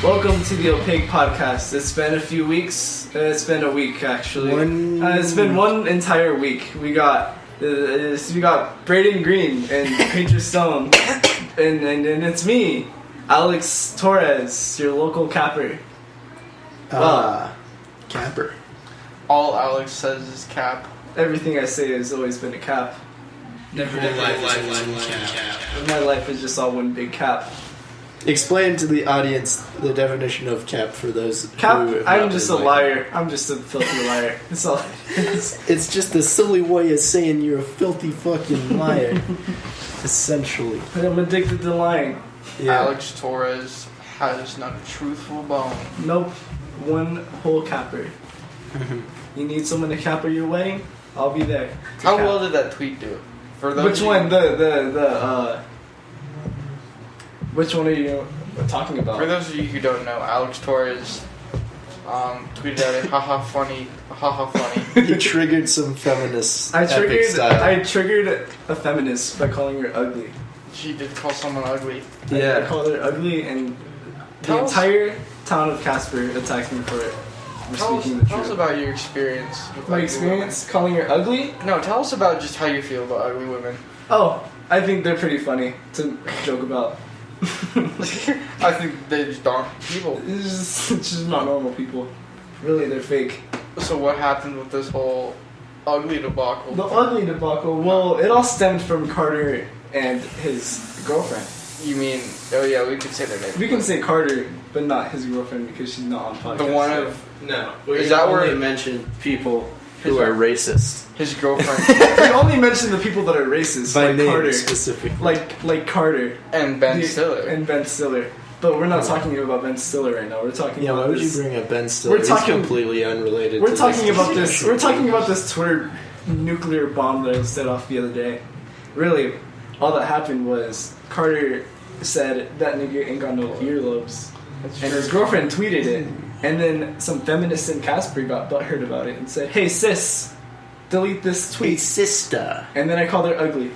Welcome to the Opaque Podcast. It's been a few weeks. It's been a week, actually. It's been one entire week. We got Braden Green and Painter Stone, and it's me, Alex Torres, your local capper. Capper. All Alex says is cap. Everything I say has always been a cap. Never been life cap. My life is just all one big cap. Explain to the audience the definition of cap for those Cap, who have I'm not just a been liar. I'm just a filthy liar. That's all it is. It's just a silly way of saying you're a filthy fucking liar. Essentially. I'm addicted to lying. Yeah. Alex Torres has not a truthful bone. Nope. One whole capper. You need someone to capper your wedding? I'll be there. How well did that tweet do? For those Which one? Which one are you talking about? For those of you who don't know, Alex Torres tweeted out a haha funny. He triggered some feminists. I epic style. triggered a feminist by calling her ugly. She did call someone ugly. Yeah. I called her ugly, and the Tell us- entire town of Casper attacked me for it. For speaking the Tell us truth. about your experience. With My ugly experience calling her ugly? women. No, tell us about just how you feel about ugly women. Oh, I think they're pretty funny to joke about. I think they just aren't people. It's just not normal people. Really, they're fake. So what happened with this whole ugly debacle? The ugly debacle, well, it all stemmed from Carter and his girlfriend. You mean? Oh yeah, we could say their name. We can say Carter, but not his girlfriend because she's not on podcast. The one so. of No. Is that where- only mention people who are racist? his girlfriend We only mention the people that are racist, By like name Carter, specifically. like Carter and Ben The- Stiller. and Ben Stiller. But we're not talking about Ben Stiller right now. We're talking Yeah, why about would you this. bring up Ben Stiller? We're talking- He's completely unrelated We're to talking this about this. discussion. We're talking about this Twitter nuclear bomb that I set off the other day. Really, all that happened was Carter said that nigga ain't got no earlobes, and his girlfriend tweeted it, and then some feminists in Casper got butthurt about it and said, "Hey sis, delete this Hey, tweet." sister. And then I called her ugly,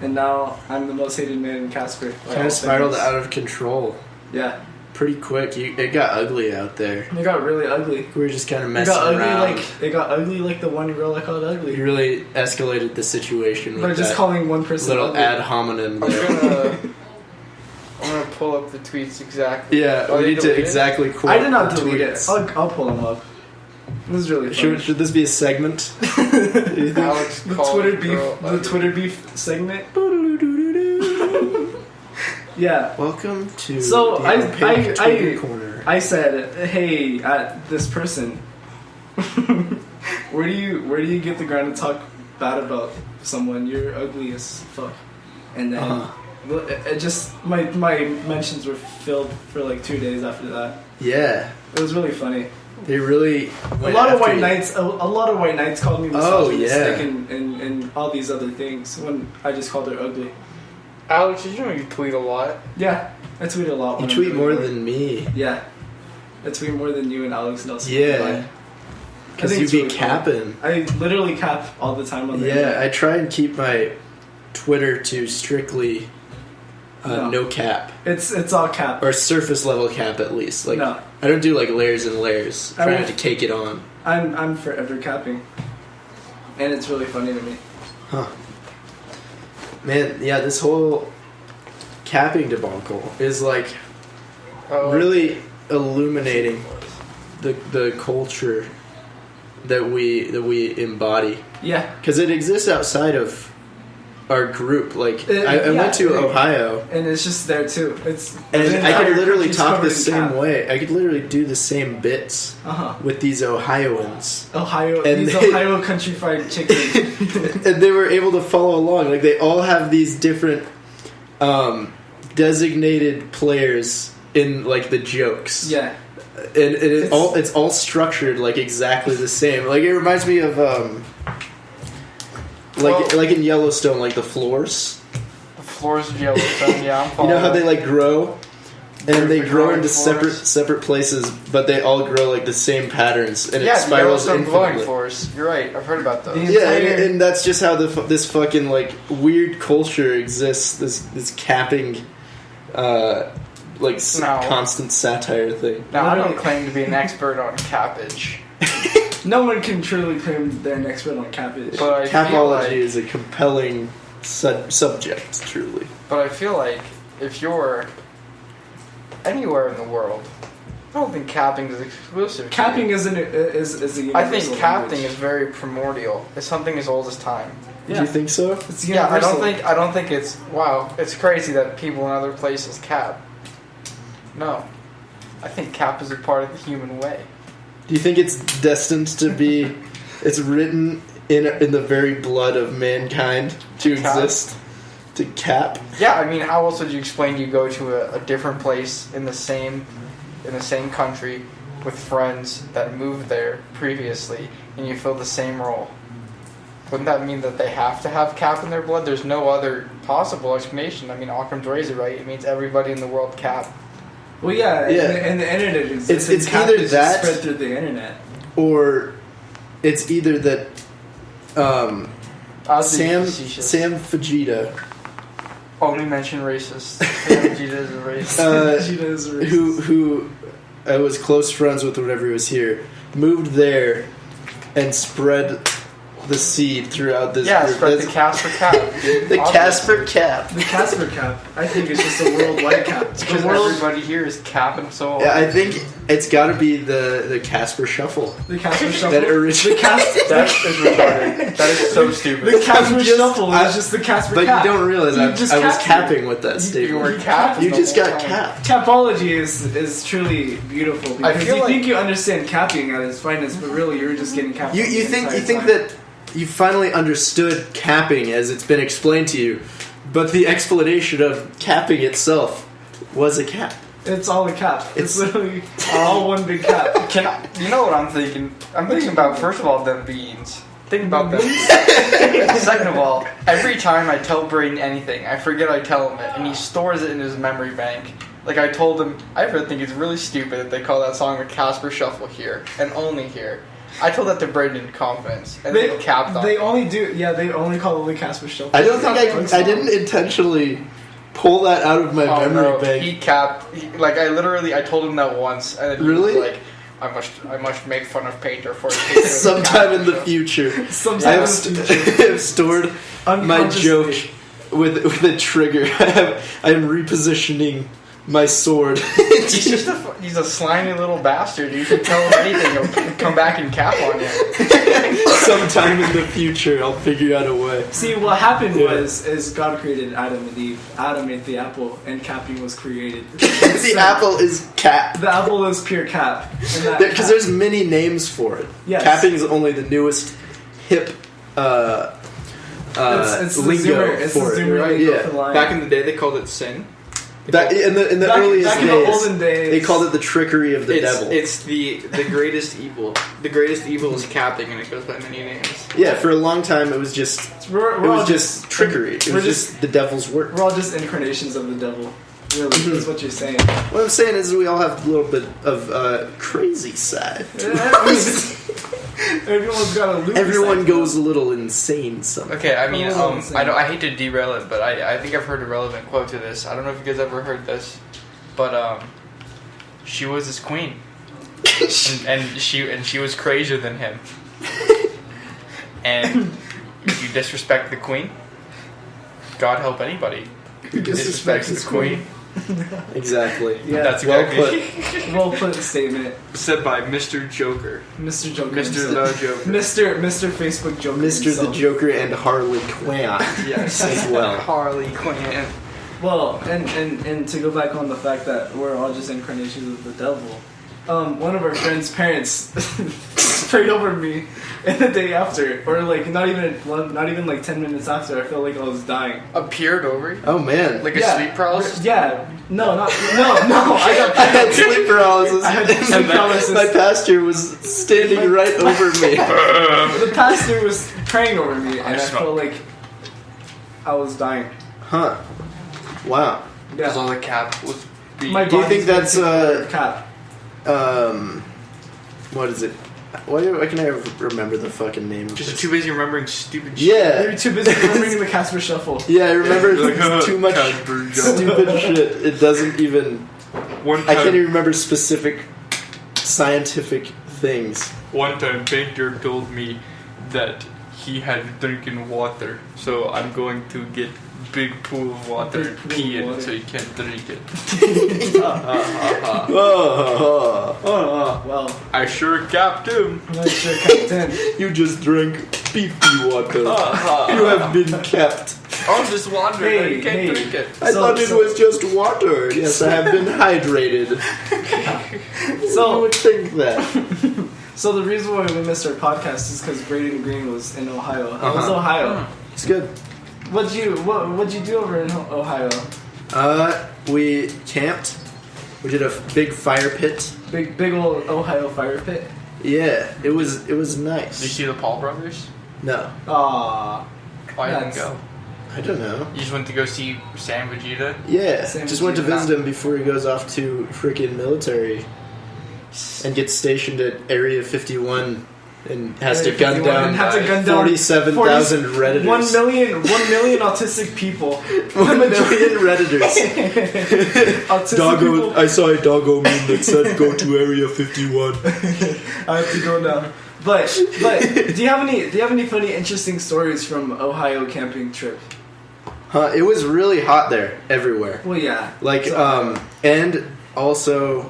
and now I'm the most hated man in Casper. Kind of spiraled out of control. Yeah, Pretty quick. It got ugly out there. it got really ugly. We were just kind of It messing got ugly around. it got ugly like the one girl I called You ugly. really escalated the situation By with just that calling one person little ugly. ad hominem there. I'm gonna pull up the tweets exactly. Yeah, Oh, we you need to deleted it? exactly quote I did not the delete it. tweets. I'll pull them up. This is really funny. Should this be a segment? Alex the called Twitter the beef, girl the ugly. Twitter beef segment. Yeah. Welcome to So, the I- Opaque I- Twitter corner. I said, "Hey, this person, where do you get the ground to talk bad about someone? You're ugly as fuck." And then well, it just my mentions were filled for like 2 days after that. Yeah, It was really funny. they really A went lot of after white you. knights. A lot of white knights called me Oh, misogynistic yeah. and all these other things when I just called her ugly. Alex, did you know you tweet a lot? Yeah, I tweet a lot. You when I'm tweet really more bored. than me. Yeah, I tweet more than you and Alex Nelson. Yeah, combined. because I think you it's be really funny. capping. I literally cap all the time on the Yeah, internet. I try and keep my Twitter to strictly No. no cap It's all cap. or surface level cap at least. Like No. I don't do like layers and layers. I Trying will- to cake it on. I'm forever capping, and it's really funny to me. Huh. Man, yeah, this whole capping debacle is like Oh, really illuminating the culture that we embody, Yeah, because it exists outside of our group. Like I yeah, went to yeah. Ohio, and it's just there too. It's and the I could entire literally country's talk covered the in same cap. way. I could literally do the same bits Uh-huh. with these Ohioans. Ohio, And these they- Ohio country fried chicken. And they were able to follow along. Like they all have these different designated players in like the jokes. Yeah, And it's all structured like exactly the same. Like it reminds me of like in Yellowstone, like the floors. the floors of Yellowstone. Yeah, I'm You following. know how they like grow, and they The grow growing into floors. separate places, but they all grow like the same patterns, and yeah, it the spirals Yellowstone glowing infinitely. floors. You're right. I've heard about those. The- Yeah, entire- and that's just how this fucking like weird culture exists. This capping constant satire thing. Now, I don't claim to be an expert on cappage. No one can truly claim they're an expert on cappage. But I feel Capology like, is a compelling subject, truly. But I feel like if you're anywhere in the world, I don't think capping is exclusive. Capping is a universal I think capping language. is very primordial. It's something as old as time. Do you think so? It's Yeah, I universal. don't think it's wow. It's crazy that people in other places cap. No, I think cap is a part of the human way. Do you think it's destined to be? It's written in the very blood of mankind to Cap? exist. To cap. Yeah, I mean, how else would you explain you go to a different place in the same country with friends that moved there previously and you fill the same role? Wouldn't that mean that they have to have cap in their blood? There's no other possible explanation. I mean, Occam's razor, right? It means everybody in the world cap. Well, yeah, Yeah. and the internet exists. It's and cap either is that- spread through the internet. Or it's either that I was being Sam facetious. Fujita, Only mention racist. Sam Vegeta is a racist. Vegeta is racist. who I was close friends with whenever he was here, moved there and spread the seed throughout this Yeah, group. spread the That's- Casper cap. dude. the Obviously. Casper cap. The Casper cap. I think it's just a worldwide cap. The Because world, everybody here is capping so Yeah, I think it's got to be the Casper Shuffle. the Casper shuffle. That original. That is retarded. That is so stupid. The Casper I'm just- shuffle I- is just the Casper But cap. you don't realize You I just was capped capping with that statement. You were capped. You the just whole got time. capped. Capology is truly beautiful I because feel you like- think you understand capping at its finest, but really you're just getting capped. You the think entire time. that you finally understood capping as it's been explained to you, but the explanation of capping itself was a cap. It's all a cap. It's It's- literally all one big cap. You know what I'm thinking? I'm thinking about, first of all, them beans. Think about them. Second of all, every time I tell Brayden anything, I forget I tell him it, and he stores it in his memory bank. Like I told him, I really think it's really stupid that they call that song the Casper Shuffle here, and only here. I told that to Brayden in confidence, and they capped on They it. only do. Yeah, they only call it the Casper shuffle. I don't It's think not I didn't intentionally pull that out of my Oh, memory no, bank. he capped. I told him that once, and then Really? he was like, I must make fun of Painter for his Sometime in the future, Sometime I in have, the future. I have stored my joke with a trigger. I am repositioning my sword. He's a slimy little bastard. You can tell him anything, he'll come back and cap on you. Sometime in the future, I'll figure out a way. See, what happened Yeah. is God created Adam and Eve. Adam ate the apple, and capping was created. The apple is cap. The apple is pure cap. Because there's many names for it. Yes. Capping is only the newest hip it's the lingo Zoomer, it's for the it. Zoomer Right? lingo Yeah. for lying. Back in the day, they called it sin. Back in the Back- earliest back in the days, olden days. they called it the trickery of the devil. It's the greatest evil. The greatest evil is capping, and it goes by many names. Yeah, for a long time it was just We're it all was just trickery. It we're was just the devil's work. We're all just incarnations of the devil. Really, that's what you're saying. What I'm saying is we all have a little bit of crazy side. Everyone's got a loop. Everyone goes a little insane sometimes. Okay, I mean, Oh, insane. I hate to derail it, but I think I've heard a relevant quote to this. I don't know if you guys ever heard this, but she was his queen, and she was crazier than him. And if you disrespect the queen, God help anybody who disrespects his queen. Exactly. Yeah, That's Well exactly well put statement, said by Mr. Joker, Mr. Joker, Mr. The Joker. Mr. Facebook Joker, Mr. the himself. Joker and Harley Quinn Yes, as well. Harley Quinn. Well, and to go back on the fact that we're all just incarnations of the devil. One of our friends' parents prayed over me, and the day after, or like not even like 10 minutes after, I felt like I was dying. Appeared over you? Oh man. Like a sleep paralysis? Yeah, no. I got I had sleep paralysis. I had sleep paralysis. My pastor was standing right over me. The pastor was praying over me, and I smell- felt like I was dying. Huh. Wow. Because Yeah. all the cap was being... My Do you body's think that's, been cap? What is it? Why can I remember the fucking name of Just this? too busy remembering stupid shit. Yeah. You're too busy remembering the Casper Shuffle. Yeah, I remember Like, too much Casper, stupid shit. It doesn't even One I can't time, even remember specific scientific things. one time, Painter told me that he had drinking water, so I'm going to get big pool of water Big and pool pee of in it water. so he can't drink it. Oh, Well, I sure capped him. I'm not sure Captain. you just drank pee-pee water. You have been kept. I'm just wondering that you can't Hey, drink it. I thought it was just water. Yes, I have been hydrated. Who would think that? So the reason why we missed our podcast is because Braden Green was in Ohio. How was Uh-huh. Ohio? It's good. What'd you do over in Ohio? We camped. We did a big fire pit. Big old Ohio fire pit. Yeah, it was Did you nice. see the Paul brothers? No, Aww. Why didn't That's- go? I don't know. You just went to go see Sam Vegeta? Yeah, Same just as went to you. visit him before he goes off to freaking military and gets stationed at Area 51 and has to Area gun 51 down and have to gun down 47,000 Redditors. 1 million autistic people. 1 million Redditors. Autistic people. I saw a doggo meme that said go to Area 51. I have to go now. But do you have any funny, interesting stories from Ohio camping trip? It was really hot there, everywhere. Well, yeah. Like, So- and also,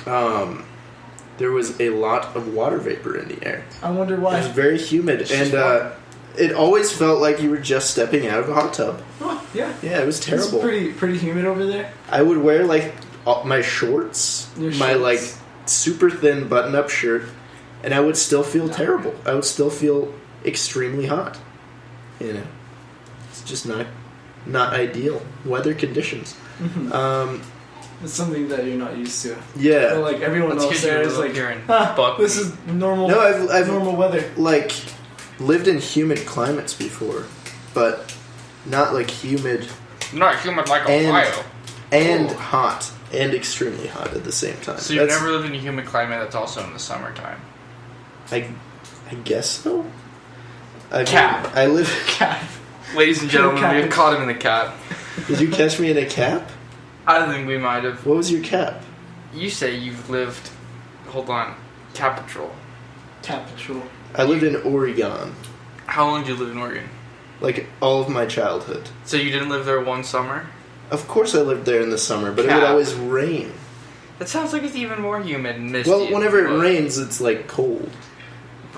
there was a lot of water vapor in the air. I wonder It was why. very humid, It's just and it always felt like you were just stepping out of a hot tub. Oh, yeah. Yeah, it was terrible. It's pretty humid over there. I would wear like my shorts, Your my shorts. like super thin button-up shirt, and I would still feel terrible. I would still feel extremely hot. You know, it's just not ideal weather conditions. It's something that you're not used to. Yeah. But like everyone That's else 'cause you there live is up like, here in "Ah, Buckley." this is normal. No, I've normal weather. like lived in humid climates before, but not like humid Not human like And- Ohio. and Ooh. hot and extremely hot at the same time. So you've That's- never lived in a humid climate that's also in the summertime. I guess so. Cap. I live. Cap. Ladies and gentlemen, Cap. we have caught him in the cap. Did you catch me in a cap? I think we might have. What was your cap? You say you've lived. Hold on. Cap Patrol. Cap Patrol. I lived in Oregon, How long did you live in Oregon? like all of my childhood. So you didn't live there one summer? Of course, I lived there in the summer, but it would Cap. always rain. That sounds like it's even more humid and misty. Well, whenever it Well, rains, it's like cold,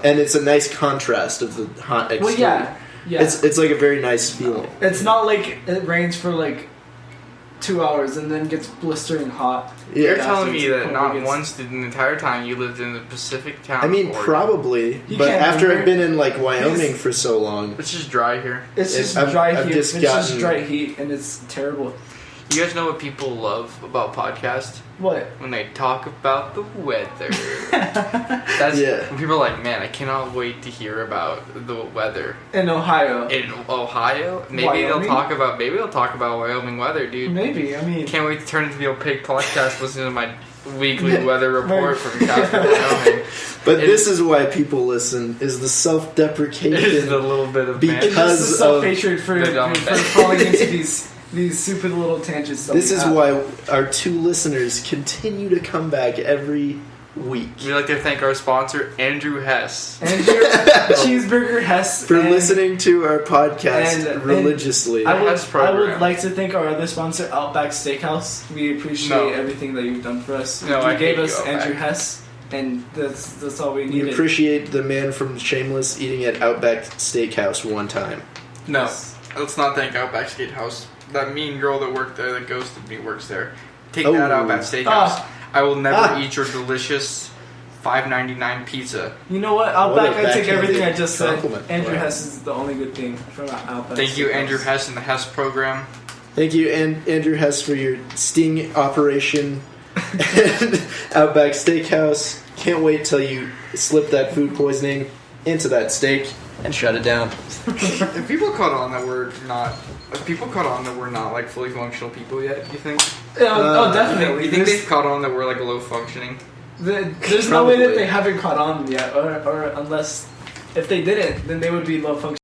and it's a nice contrast of the hot exterior. Well, yeah. Yeah. It's like a very nice feeling. It's not like it rains for like 2 hours and then gets blistering hot. You're Yeah, telling me that After not it gets- once did the entire time you lived in the Pacific town. I mean, of Oregon. probably, You but can't after remember. I've been in like Wyoming for so long, It's just dry here. It's just I've- dry I've heat. just It's just gotten- dry heat and it's terrible. You guys know what people love about podcasts? What? When they talk about the weather. That's Yeah. when people are like, man, I cannot wait to hear about the weather In Ohio. in Ohio. Maybe Wyoming? they'll talk about Wyoming weather, dude. Maybe. I mean, Can't wait to turn into the opaque podcast. Listening to my weekly Yeah, weather report right. from Casper, Wyoming. but It- this is why people listen: is the It is self-deprecation. a little bit of Because- it's man. just self-hatred for the dumb thing. falling into these stupid little tangents. that This we is have. why our two listeners continue to come back every week We'd like to thank our sponsor, Andrew Hess. Andrew Cheeseburger Hess for and listening to our podcast and- religiously. I Hess would program. like to thank our other sponsor, Outback Steakhouse. We appreciate No. everything that you've done for us. No, you I gave hate us you, Andrew Outback. Hess, and that's all we We needed. appreciate the man from Shameless eating at Outback Steakhouse one time. No, Yes. let's not thank Outback Steakhouse. That mean girl that worked there, that ghosted me, works there. Take Oh. that Outback Steakhouse. Ah. I will never Ah. eat your delicious $5.99 pizza. You know what? What Outback, a I take backhanded everything I just said. compliment. Andrew Wow. Hess is the only good thing from Outback. Thank you, Steakhouse. Andrew Hess and the Hess program. Thank you, Andrew Hess, for your sting operation at Outback Steakhouse. Can't wait till you slip that food poisoning into that steak and shut it down. If people caught on that we're not like fully functional people yet, you think? Oh, definitely. You think There's- they've caught on that we're like low functioning? There's no way that Probably. they haven't caught on yet, or unless if they didn't, then they would be low function.